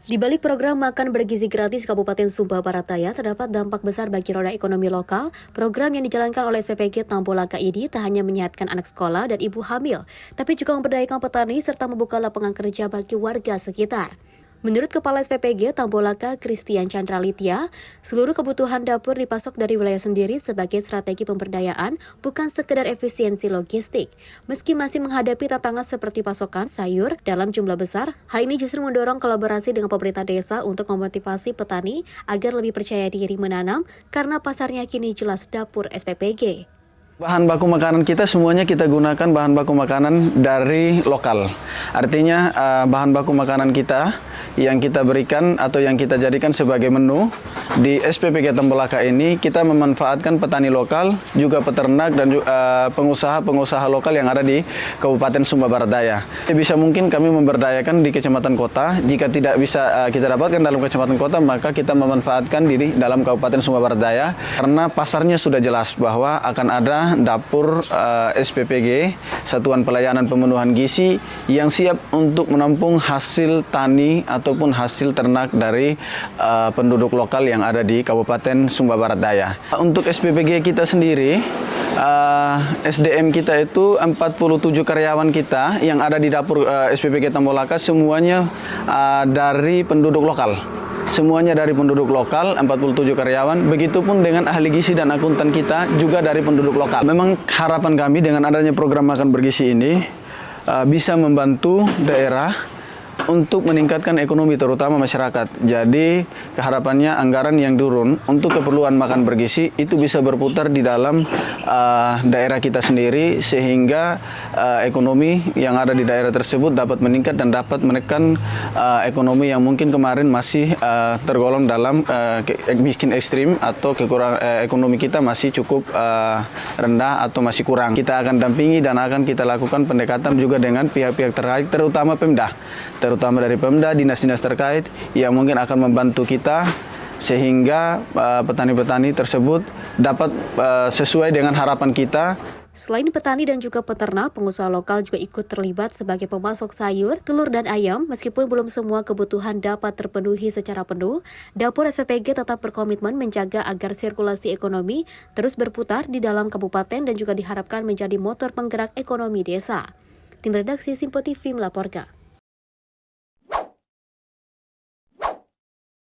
Di balik program makan bergizi gratis Kabupaten Sumba Barat Daya terdapat dampak besar bagi roda ekonomi lokal. Program yang dijalankan oleh SPPG Tambolaka ini tak hanya menyehatkan anak sekolah dan ibu hamil, tapi juga memberdayakan petani serta membuka lapangan kerja bagi warga sekitar. Menurut Kepala SPPG Tambolaka Christian Chandralitya, seluruh kebutuhan dapur dipasok dari wilayah sendiri sebagai strategi pemberdayaan, bukan sekedar efisiensi logistik. Meski masih menghadapi tantangan seperti pasokan sayur dalam jumlah besar, hal ini justru mendorong kolaborasi dengan pemerintah desa untuk memotivasi petani agar lebih percaya diri menanam karena pasarnya kini jelas dapur SPPG. Bahan baku makanan kita semuanya kita gunakan bahan baku makanan dari lokal. Artinya bahan baku makanan kita yang kita berikan atau yang kita jadikan sebagai menu di SPPG Tambolaka ini, kita memanfaatkan petani lokal, juga peternak dan pengusaha-pengusaha lokal yang ada di Kabupaten Sumba Barat Daya. Bisa mungkin kami memberdayakan di kecamatan kota. Jika tidak bisa kita dapatkan dalam kecamatan kota, maka kita memanfaatkan di dalam Kabupaten Sumba Barat Daya karena pasarnya sudah jelas bahwa akan ada dapur SPPG, Satuan Pelayanan Pemenuhan Gizi, yang siap untuk menampung hasil tani ataupun hasil ternak dari penduduk lokal yang ada di Kabupaten Sumba Barat Daya. Untuk SPPG kita sendiri, SDM kita itu 47 karyawan kita yang ada di dapur SPPG Tambolaka semuanya dari penduduk lokal. Semuanya dari penduduk lokal, 47 karyawan. Begitupun dengan ahli gizi dan akuntan kita juga dari penduduk lokal. Memang harapan kami dengan adanya program makan bergizi ini bisa membantu daerah untuk meningkatkan ekonomi terutama masyarakat. Jadi keharapannya anggaran yang turun untuk keperluan makan bergizi itu bisa berputar di dalam daerah kita sendiri sehingga ekonomi yang ada di daerah tersebut dapat meningkat dan dapat menekan ekonomi yang mungkin kemarin masih tergolong dalam miskin ekstrim atau ekonomi kita masih cukup rendah atau masih kurang. Kita akan dampingi dan akan kita lakukan pendekatan juga dengan pihak-pihak terkait, terutama dari Pemda, dinas-dinas terkait yang mungkin akan membantu kita sehingga petani-petani tersebut dapat sesuai dengan harapan kita. Selain petani dan juga peternak, pengusaha lokal juga ikut terlibat sebagai pemasok sayur, telur, dan ayam. Meskipun belum semua kebutuhan dapat terpenuhi secara penuh, dapur SPPG tetap berkomitmen menjaga agar sirkulasi ekonomi terus berputar di dalam kabupaten dan juga diharapkan menjadi motor penggerak ekonomi desa. Tim redaksi Simpo TV melaporkan.